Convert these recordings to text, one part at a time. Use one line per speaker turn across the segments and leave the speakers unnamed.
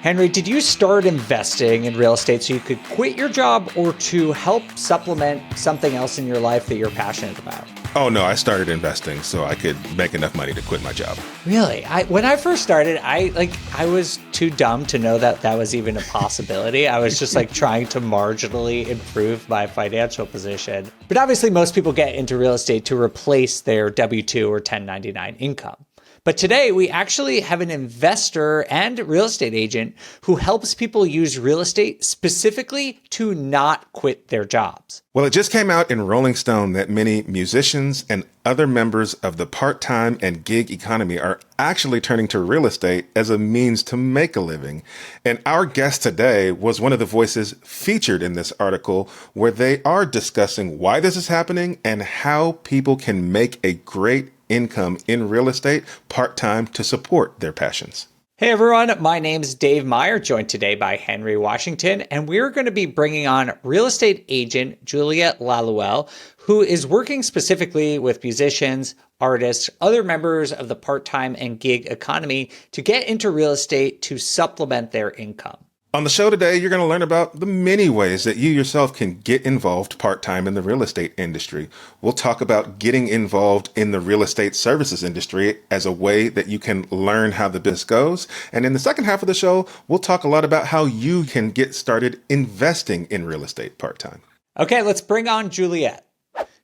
Henry, did you start investing in real estate so you could quit your job or to help supplement something else in your life that you're passionate about?
Oh, no, I started investing so I could make enough money to quit my job.
Really? When I first started, I was too dumb to know that that was even a possibility. I was just trying to marginally improve my financial position. But obviously, most people get into real estate to replace their W-2 or 1099 income. But today, we actually have an investor and real estate agent who helps people use real estate specifically to not quit their jobs.
Well, it just came out in Rolling Stone that many musicians and other members of the part-time and gig economy are actually turning to real estate as a means to make a living. And our guest today was one of the voices featured in this article where they are discussing why this is happening and how people can make a great income in real estate part-time to support their passions.
Hey everyone, my name's Dave Meyer, joined today by Henry Washington, and we're going to be bringing on real estate agent Juliet Lalouel, who is working specifically with musicians, artists, other members of the part-time and gig economy to get into real estate to supplement their income.
On the show today, you're going to learn about the many ways that you yourself can get involved part-time in the real estate industry. We'll talk about getting involved in the real estate services industry as a way that you can learn how the business goes. And in the second half of the show, we'll talk a lot about how you can get started investing in real estate part-time.
Okay, let's bring on Juliet.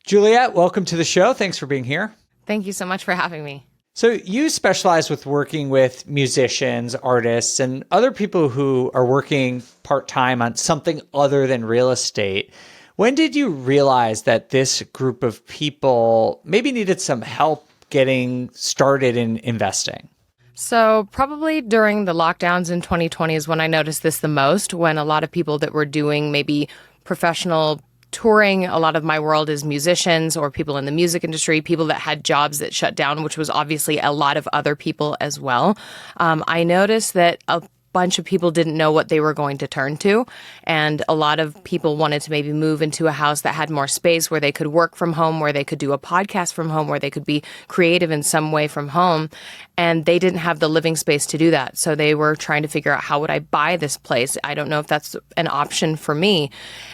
Juliet, welcome to the show. Thanks for being here.
Thank you so much for having me.
So you specialize with working with musicians, artists, and other people who are working part-time on something other than real estate. When did you realize that this group of people maybe needed some help getting started in investing?
So probably during the lockdowns in 2020 is when I noticed this the most, when a lot of people that were doing maybe professional touring, a lot of my world is musicians or people in the music industry, people that had jobs that shut down, which was obviously a lot of other people as well. I noticed that a bunch of people didn't know what they were going to turn to. And a lot of people wanted to maybe move into a house that had more space where they could work from home, where they could do a podcast from home, where they could be creative in some way from home. And they didn't have the living space to do that. So they were trying to figure out, how would I buy this place? I don't know if that's an option for me.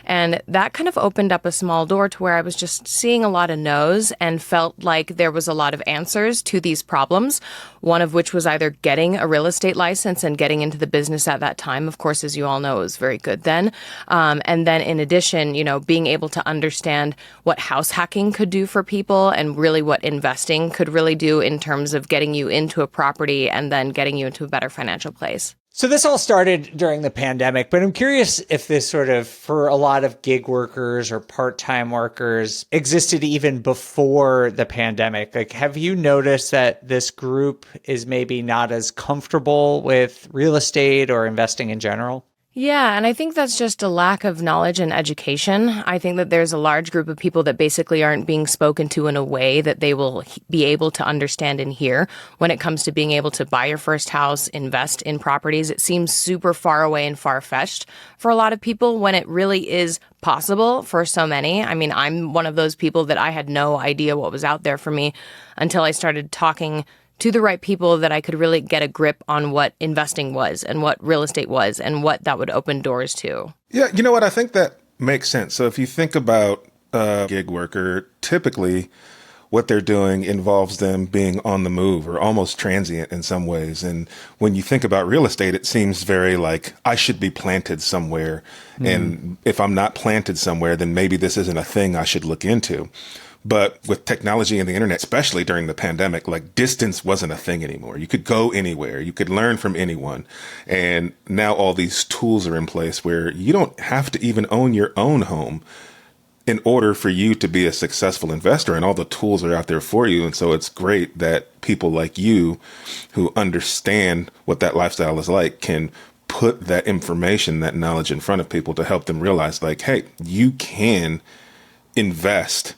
And that kind of opened up a small door to where I was just seeing a lot of no's and felt like there was a lot of answers to these problems. One of which was either getting a real estate license and getting into the business at that time. Of course, as you all know, it was very good then. And then in addition, being able to understand what house hacking could do for people and really what investing could really do in terms of getting you into a property and then getting you into a better financial place.
So this all started during the pandemic, but I'm curious if this sort of, for a lot of gig workers or part-time workers, existed even before the pandemic. Have you noticed that this group is maybe not as comfortable with real estate or investing in general?
Yeah, and I think that's just a lack of knowledge and education. I think that there's a large group of people that basically aren't being spoken to in a way that they will be able to understand and hear when it comes to being able to buy your first house, invest in properties. It seems super far away and far-fetched for a lot of people when it really is possible for so many. I mean, I'm one of those people that I had no idea what was out there for me until I started talking to the right people that I could really get a grip on what investing was and what real estate was and what that would open doors to.
Yeah, you know what? I think that makes sense. So if you think about a gig worker, typically what they're doing involves them being on the move or almost transient in some ways. And when you think about real estate, it seems very like I should be planted somewhere. And if I'm not planted somewhere, then maybe this isn't a thing I should look into. But with technology and the internet, especially during the pandemic, distance wasn't a thing anymore. You could go anywhere. You could learn from anyone. And now all these tools are in place where you don't have to even own your own home in order for you to be a successful investor. And all the tools are out there for you. And so it's great that people like you who understand what that lifestyle is like can put that information, that knowledge in front of people to help them realize, hey, you can invest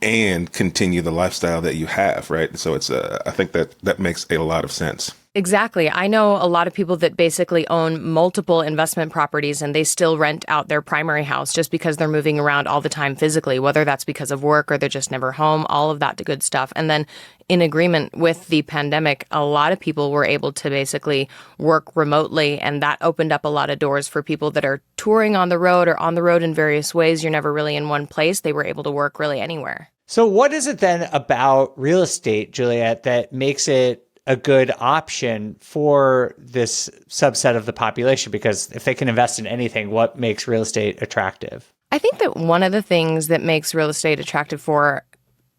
and continue the lifestyle that you have, right? So I think that makes a lot of sense.
Exactly. I know a lot of people that basically own multiple investment properties and they still rent out their primary house just because they're moving around all the time physically, whether that's because of work or they're just never home, all of that good stuff. And then in agreement with the pandemic, a lot of people were able to basically work remotely, and that opened up a lot of doors for people that are touring on the road or on the road in various ways. You're never really in one place. They were able to work really anywhere.
So what is it then about real estate, Juliet, that makes it a good option for this subset of the population? Because if they can invest in anything, what makes real estate attractive?
I think that one of the things that makes real estate attractive for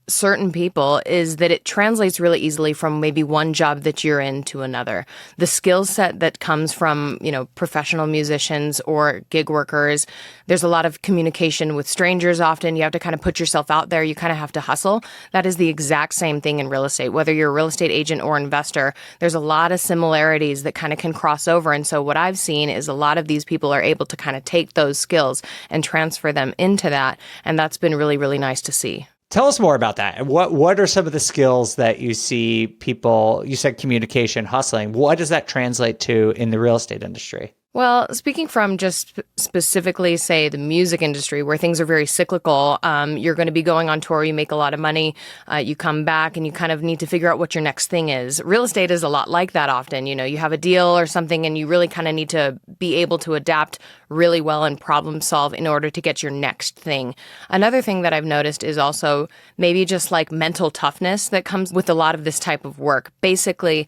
certain people is that it translates really easily from maybe one job that you're in to another. The skill set that comes from, professional musicians or gig workers, there's a lot of communication with strangers often. You have to kind of put yourself out there. You kind of have to hustle. That is the exact same thing in real estate. Whether you're a real estate agent or investor, there's a lot of similarities that kind of can cross over. And so what I've seen is a lot of these people are able to kind of take those skills and transfer them into that. And that's been really, really nice to see.
Tell us more about that. What are some of the skills that you see people, you said communication, hustling. What does that translate to in the real estate industry?
Well, speaking from just specifically, say, the music industry, where things are very cyclical, you're going to be going on tour, you make a lot of money, you come back, and you kind of need to figure out what your next thing is. Real estate is a lot like that often. You have a deal or something, and you really kind of need to be able to adapt really well and problem solve in order to get your next thing. Another thing that I've noticed is also maybe just like mental toughness that comes with a lot of this type of work. Basically,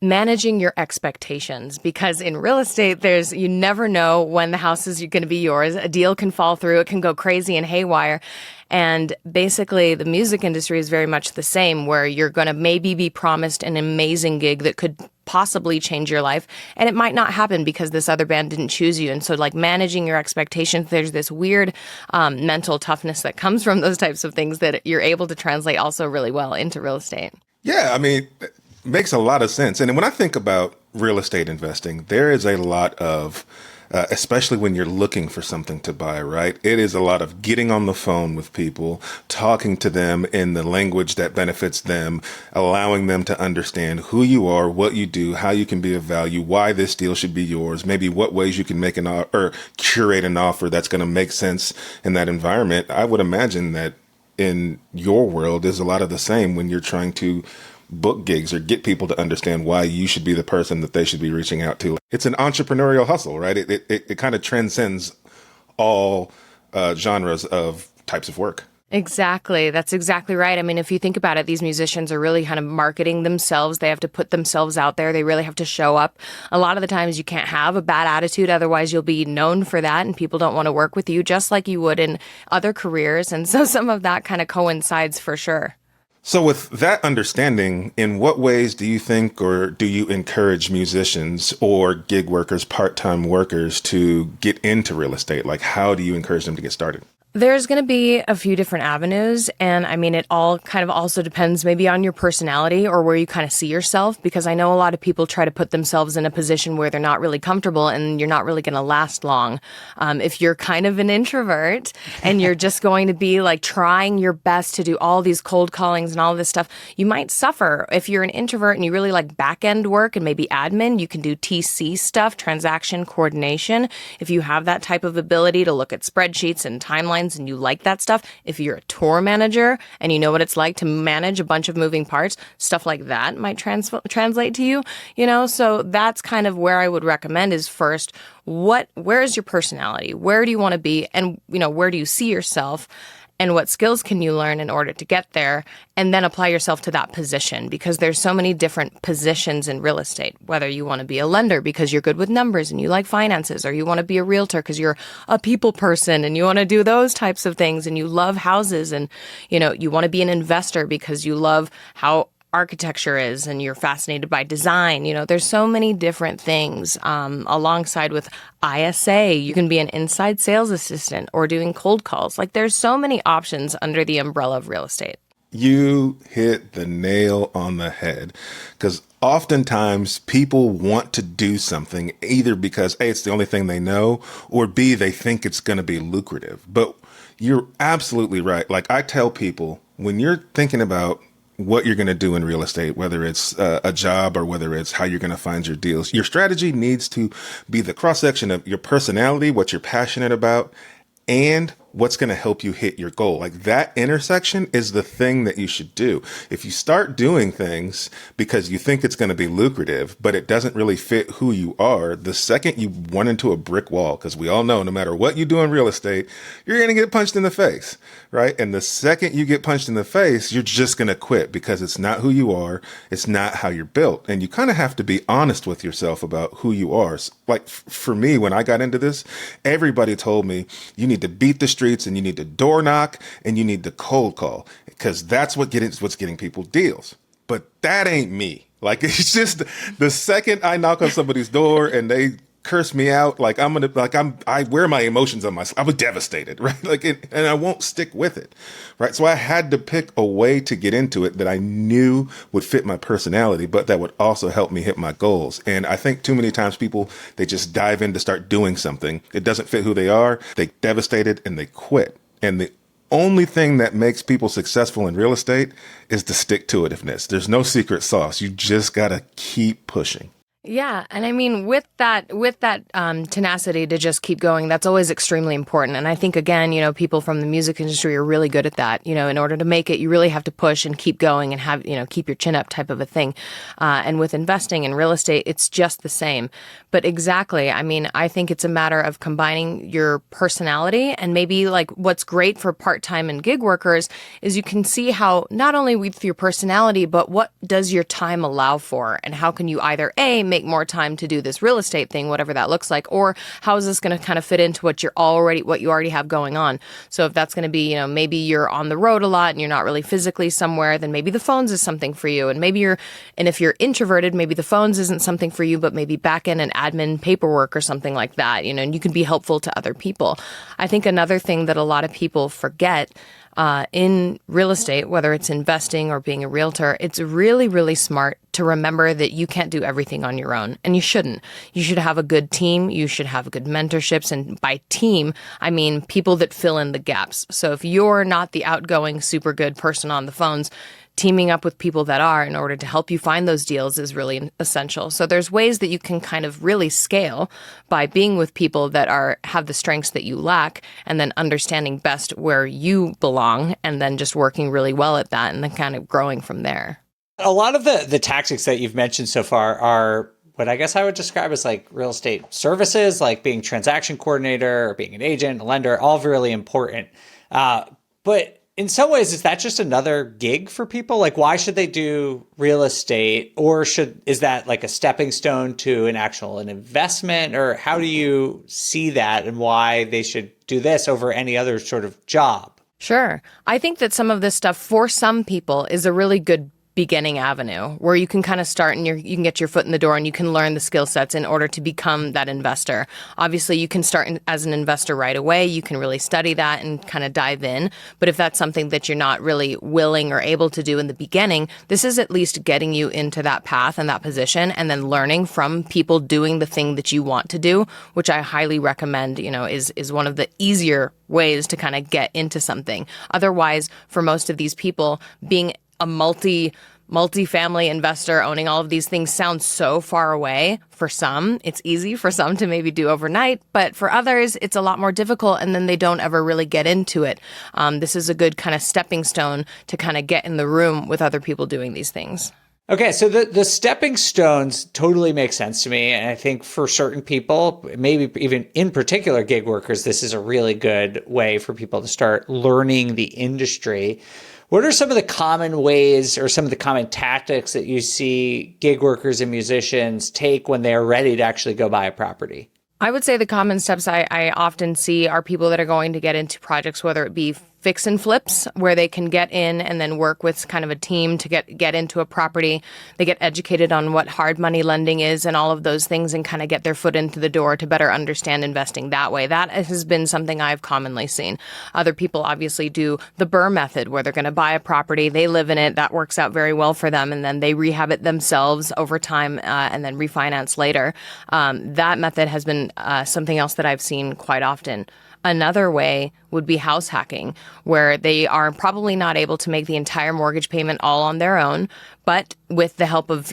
managing your expectations, because in real estate, you never know when the house is going to be yours. A deal can fall through. It can go crazy and haywire. And basically, the music industry is very much the same, where you're going to maybe be promised an amazing gig that could possibly change your life. And it might not happen because this other band didn't choose you. And so like managing your expectations, there's this weird mental toughness that comes from those types of things that you're able to translate also really well into real estate.
Yeah, I mean, makes a lot of sense. And when I think about real estate investing, there is a lot of, especially when you're looking for something to buy, right? It is a lot of getting on the phone with people, talking to them in the language that benefits them, allowing them to understand who you are, what you do, how you can be of value, why this deal should be yours, maybe what ways you can make or curate an offer that's going to make sense in that environment. I would imagine that in your world is a lot of the same when you're trying to book gigs or get people to understand why you should be the person that they should be reaching out to. It's an entrepreneurial hustle, right? It kind of transcends all genres of types of work.
Exactly. That's exactly right. I mean, if you think about it, these musicians are really kind of marketing themselves. They have to put themselves out there. They really have to show up. A lot of the times you can't have a bad attitude. Otherwise, you'll be known for that and people don't want to work with you just like you would in other careers. And so some of that kind of coincides for sure.
So with that understanding, in what ways do you think or do you encourage musicians or gig workers, part-time workers to get into real estate? Like, how do you encourage them to get started?
There's going to be a few different avenues. And I mean, it all kind of also depends maybe on your personality or where you kind of see yourself, because I know a lot of people try to put themselves in a position where they're not really comfortable and you're not really going to last long. If you're kind of an introvert and you're just going to be like trying your best to do all these cold callings and all this stuff, you might suffer. If you're an introvert and you really like back end work and maybe admin, you can do TC stuff, transaction coordination. If you have that type of ability to look at spreadsheets and timelines, and you like that stuff, if you're a tour manager and you know what it's like to manage a bunch of moving parts, stuff like that might translate to you, so that's kind of where I would recommend is first, where is your personality? Where do you want to be? And, where do you see yourself? And what skills can you learn in order to get there? And then apply yourself to that position, because there's so many different positions in real estate, whether you want to be a lender because you're good with numbers and you like finances, or you want to be a realtor because you're a people person and you want to do those types of things and you love houses, and, you want to be an investor because you love how architecture is and you're fascinated by design. There's so many different things alongside with ISA. You can be an inside sales assistant or doing cold calls. Like there's so many options under the umbrella of real estate.
You hit the nail on the head, because oftentimes people want to do something either because A, it's the only thing they know, or B, they think it's going to be lucrative. But you're absolutely right. Like I tell people, when you're thinking about what you're going to do in real estate, whether it's a job or whether it's how you're going to find your deals. Your strategy needs to be the cross section of your personality, what you're passionate about, and what's going to help you hit your goal. Like that intersection is the thing that you should do. If you start doing things because you think it's going to be lucrative, but it doesn't really fit who you are, the second you run into a brick wall, because we all know no matter what you do in real estate, you're going to get punched in the face, right? And the second you get punched in the face, you're just going to quit because it's not who you are. It's not how you're built. And you kind of have to be honest with yourself about who you are. Like for me, when I got into this, everybody told me you need to beat the streets and you need to door knock and you need to cold call because that's what's getting people deals. But that ain't me. Like, it's just the second I knock on somebody's door and they curse me out, I wear my emotions on myself. I was devastated, right? And I won't stick with it, right? So I had to pick a way to get into it that I knew would fit my personality, but that would also help me hit my goals. And I think too many times people, they just dive in to start doing something. It doesn't fit who they are. They devastated and they quit. And the only thing that makes people successful in real estate is the stick-to-itiveness. There's no secret sauce. You just got to keep pushing.
Yeah. And I mean, with that tenacity to just keep going, that's always extremely important. And I think, again, people from the music industry are really good at that. In order to make it, you really have to push and keep going and have, keep your chin up type of a thing. And with investing in real estate, it's just the same. But exactly, I mean, I think it's a matter of combining your personality and maybe like what's great for part-time and gig workers is you can see how not only with your personality, but what does your time allow for and how can you either make more time to do this real estate thing, whatever that looks like, or how is this going to kind of fit into what you already have going on. So if that's going to be, maybe you're on the road a lot and you're not really physically somewhere, then maybe the phones is something for you. And if you're introverted, maybe the phones isn't something for you, but maybe back end and admin paperwork or something like that, and you can be helpful to other people. I think another thing that a lot of people forget in real estate, whether it's investing or being a realtor, it's really, really smart to remember that you can't do everything on your own, and you shouldn't. You should have a good team. You should have good mentorships. And by team, I mean people that fill in the gaps. So if you're not the outgoing, super good person on the phones, teaming up with people that are in order to help you find those deals is really essential. So there's ways that you can kind of really scale by being with people that have the strengths that you lack and then understanding best where you belong and then just working really well at that and then kind of growing from there.
A lot of the tactics that you've mentioned so far are what I guess I would describe as like real estate services, like being transaction coordinator or being an agent, a lender, all really important. But in some ways, is that just another gig for people? Like, why should they do real estate? Or is that like a stepping stone to an investment? Or how do you see that and why they should do this over any other sort of job?
Sure. I think that some of this stuff for some people is a really good beginning avenue where you can kind of start and you can get your foot in the door and you can learn the skill sets in order to become that investor. Obviously, you can start as an investor right away. You can really study that and kind of dive in. But if that's something that you're not really willing or able to do in the beginning, this is at least getting you into that path and that position and then learning from people doing the thing that you want to do, which I highly recommend, is one of the easier ways to kind of get into something. Otherwise, for most of these people, being a multi-family investor owning all of these things sounds so far away. For some, it's easy for some to maybe do overnight, but for others, it's a lot more difficult and then they don't ever really get into it. This is a good kind of stepping stone to kind of get in the room with other people doing these things.
Okay, so the stepping stones totally make sense to me. And I think for certain people, maybe even in particular gig workers, this is a really good way for people to start learning the industry. What are some of the common ways or some of the common tactics that you see gig workers and musicians take when they're ready to actually go buy a property?
I would say the common steps I often see are people that are going to get into projects, whether it be fix and flips, where they can get in and then work with kind of a team to get into a property. They get educated on what hard money lending is and all of those things and kind of get their foot into the door to better understand investing that way. That has been something I've commonly seen. Other people obviously do the BRRRR method, where they're going to buy a property, they live in it, that works out very well for them, and then they rehab it themselves over time and then refinance later. That method has been something else that I've seen quite often. Another way would be house hacking, where they are probably not able to make the entire mortgage payment all on their own, but with the help of,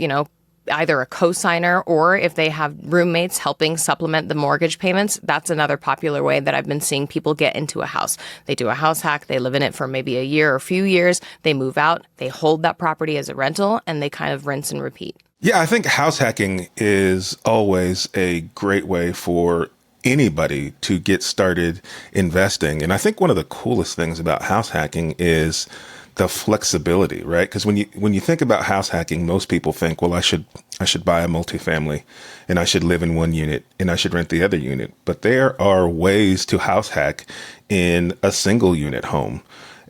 either a cosigner or if they have roommates helping supplement the mortgage payments, that's another popular way that I've been seeing people get into a house. They do a house hack, they live in it for maybe a year or a few years, they move out, they hold that property as a rental, and they kind of rinse and repeat.
Yeah, I think house hacking is always a great way for anybody to get started investing. And I think one of the coolest things about house hacking is the flexibility, right? Because when you think about house hacking, most people think, well, I should buy a multifamily and I should live in one unit and I should rent the other unit. But there are ways to house hack in a single unit home.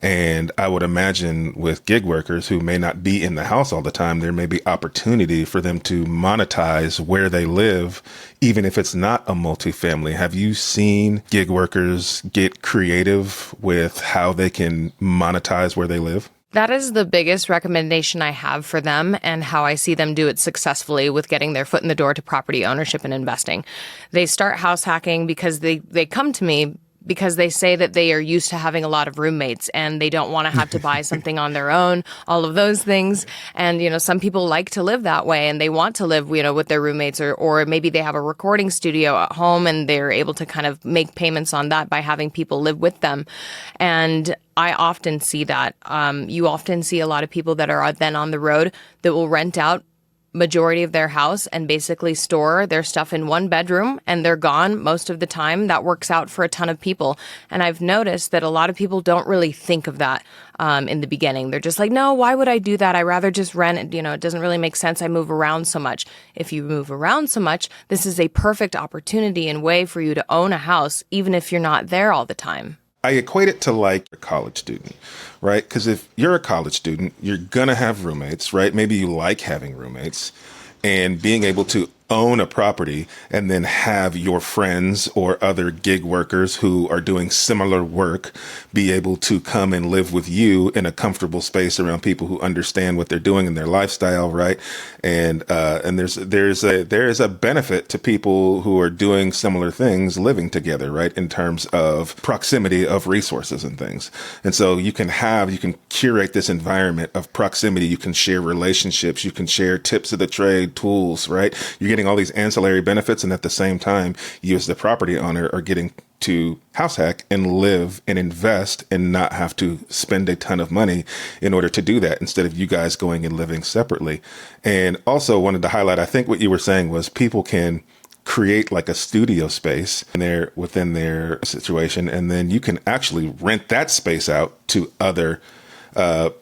And I would imagine with gig workers who may not be in the house all the time, there may be opportunity for them to monetize where they live, even if it's not a multifamily. Have you seen gig workers get creative with how they can monetize where they live?
That is the biggest recommendation I have for them and how I see them do it successfully with getting their foot in the door to property ownership and investing. They start house hacking because they come to me because they say that they are used to having a lot of roommates and they don't want to have to buy something on their own, all of those things. And, some people like to live that way and they want to live, with their roommates or maybe they have a recording studio at home and they're able to kind of make payments on that by having people live with them. And I often see that. You often see a lot of people that are then on the road that will rent out majority of their house and basically store their stuff in one bedroom and they're gone most of the time. That works out for a ton of people. And I've noticed that a lot of people don't really think of that in the beginning. They're just like, no, why would I do that? I rather just rent. It doesn't really make sense. I move around so much. If you move around so much, this is a perfect opportunity and way for you to own a house, even if you're not there all the time.
I equate it to like a college student, right? Because if you're a college student, you're going to have roommates, right? Maybe you like having roommates and being able to own a property and then have your friends or other gig workers who are doing similar work be able to come and live with you in a comfortable space around people who understand what they're doing in their lifestyle, right? And there's a benefit to people who are doing similar things living together, right? In terms of proximity of resources and things. And so you can curate this environment of proximity. You can share relationships. You can share tips of the trade, tools, right? You're getting all these ancillary benefits. And at the same time, you as the property owner are getting to house hack and live and invest and not have to spend a ton of money in order to do that instead of you guys going and living separately. And also wanted to highlight, I think what you were saying was people can create like a studio space within their situation. And then you can actually rent that space out to other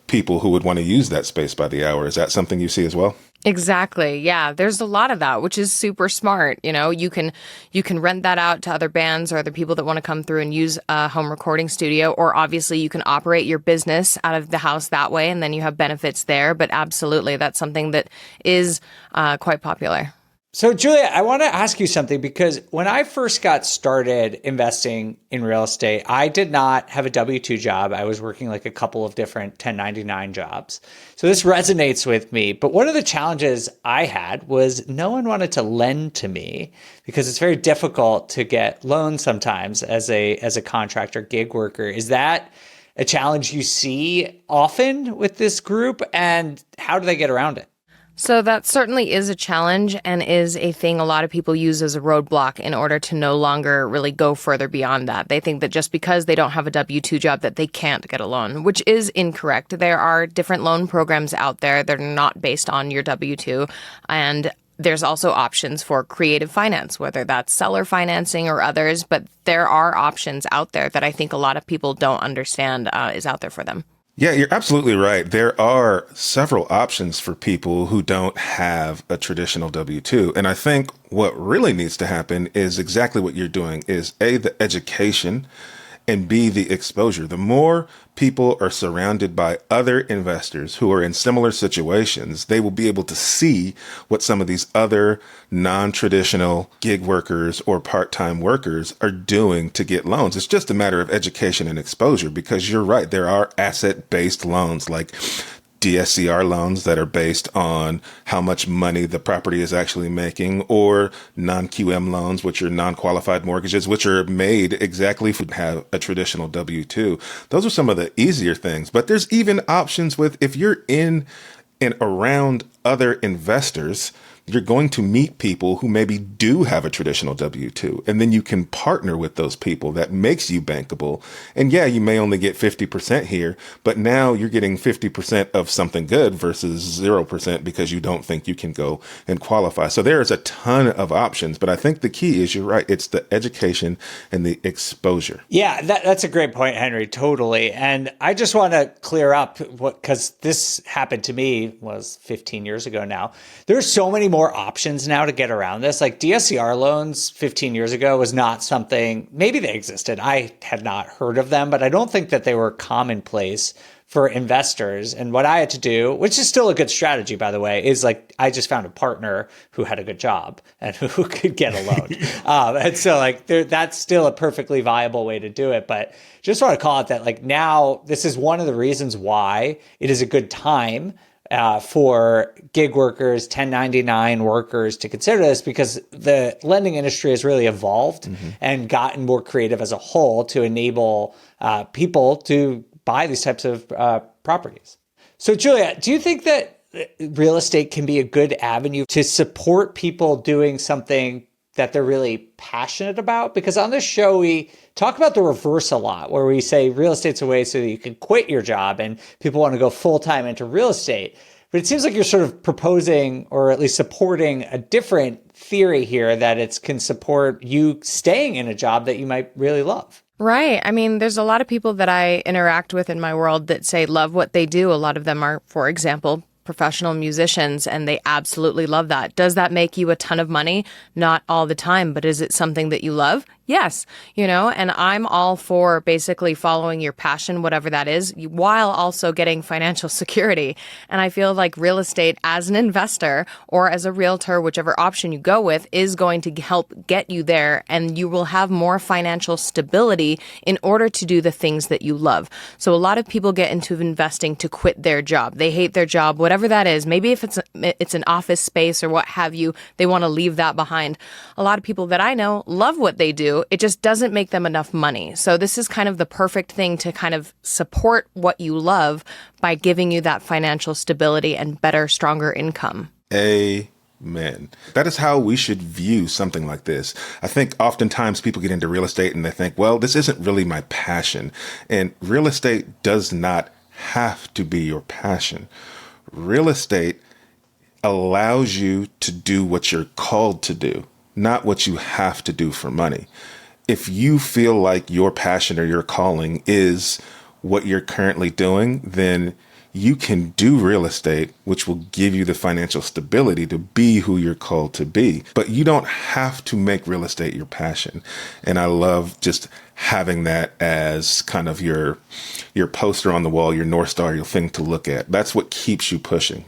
people who would want to use that space by the hour. Is that something you see as well?
Exactly. Yeah. There's a lot of that, which is super smart. You can rent that out to other bands or other people that want to come through and use a home recording studio, or obviously you can operate your business out of the house that way and then you have benefits there. But absolutely, that's something that is quite popular.
So, Julia, I want to ask you something because when I first got started investing in real estate, I did not have a W-2 job. I was working like a couple of different 1099 jobs. So this resonates with me. But one of the challenges I had was no one wanted to lend to me because it's very difficult to get loans sometimes as a contractor gig worker. Is that a challenge you see often with this group? And how do they get around it?
So that certainly is a challenge and is a thing a lot of people use as a roadblock in order to no longer really go further beyond that. They think that just because they don't have a W-2 job that they can't get a loan, which is incorrect. There are different loan programs out there that are not based on your W-2, and there's also options for creative finance, whether that's seller financing or others, but there are options out there that I think a lot of people don't understand is out there for them.
Yeah, you're absolutely right. There are several options for people who don't have a traditional W-2. And I think what really needs to happen is exactly what you're doing is A, the education, and B, the exposure. The more people are surrounded by other investors who are in similar situations, they will be able to see what some of these other non-traditional gig workers or part-time workers are doing to get loans. It's just a matter of education and exposure because you're right. There are asset-based loans like DSCR loans that are based on how much money the property is actually making, or non-QM loans, which are non-qualified mortgages, which are made exactly to have a traditional W-2. Those are some of the easier things. But there's even options with, if you're in and around other investors, you're going to meet people who maybe do have a traditional W-2, and then you can partner with those people. That makes you bankable. And yeah, you may only get 50% here, but now you're getting 50% of something good versus 0% because you don't think you can go and qualify. So there is a ton of options, but I think the key is, you're right, it's the education and the exposure.
Yeah, that's a great point, Henry. Totally. And I just want to clear up because this happened to me was 15 years ago now. There's so many more options now to get around this. Like DSCR loans 15 years ago was not something, maybe they existed. I had not heard of them, but I don't think that they were commonplace for investors. And what I had to do, which is still a good strategy, by the way, is like, I just found a partner who had a good job and who could get a loan. And so like that's still a perfectly viable way to do it. But just want to call it that, like, now this is one of the reasons why it is a good time for gig workers, 1099 workers to consider this, because the lending industry has really evolved and gotten more creative as a whole to enable people to buy these types of properties. So Juliet, do you think that real estate can be a good avenue to support people doing something that they're really passionate about? Because on this show, we talk about the reverse a lot, where we say real estate's a way so that you can quit your job and people want to go full-time into real estate. But it seems like you're sort of proposing, or at least supporting, a different theory here, that it can support you staying in a job that you might really love.
Right. I mean, there's a lot of people that I interact with in my world that say love what they do. A lot of them are, for example, professional musicians, and they absolutely love that. Does that make you a ton of money? Not all the time, but is it something that you love? Yes, and I'm all for basically following your passion, whatever that is, while also getting financial security. And I feel like real estate as an investor or as a realtor, whichever option you go with, is going to help get you there, and you will have more financial stability in order to do the things that you love. So a lot of people get into investing to quit their job. They hate their job, whatever that is. Maybe if it's an office space or what have you, they want to leave that behind. A lot of people that I know love what they do. It just doesn't make them enough money. So this is kind of the perfect thing to kind of support what you love by giving you that financial stability and better, stronger income.
Amen. That is how we should view something like this. I think oftentimes people get into real estate and they think, well, this isn't really my passion. And real estate does not have to be your passion. Real estate allows you to do what you're called to do, not what you have to do for money. If you feel like your passion or your calling is what you're currently doing, then you can do real estate, which will give you the financial stability to be who you're called to be. But you don't have to make real estate your passion. And I love just having that as kind of your poster on the wall, your North Star, your thing to look at. That's what keeps you pushing.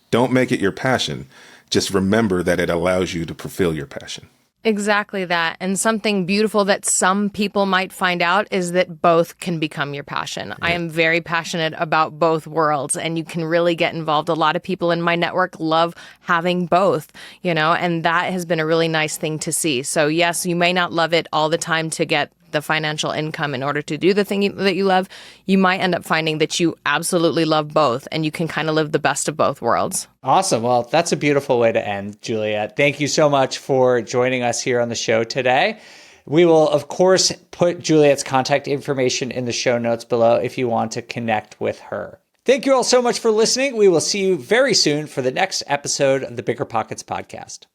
Don't make it your passion. Just remember that it allows you to fulfill your passion.
Exactly that. And something beautiful that some people might find out is that both can become your passion. Yeah. I am very passionate about both worlds, and you can really get involved. A lot of people in my network love having both, and that has been a really nice thing to see. So yes, you may not love it all the time to get the financial income in order to do the thing that you love. You might end up finding that you absolutely love both, and you can kind of live the best of both worlds.
Awesome. Well, that's a beautiful way to end, Juliet. Thank you so much for joining us here on the show today. We will, of course, put Juliet's contact information in the show notes below if you want to connect with her. Thank you all so much for listening. We will see you very soon for the next episode of the BiggerPockets podcast.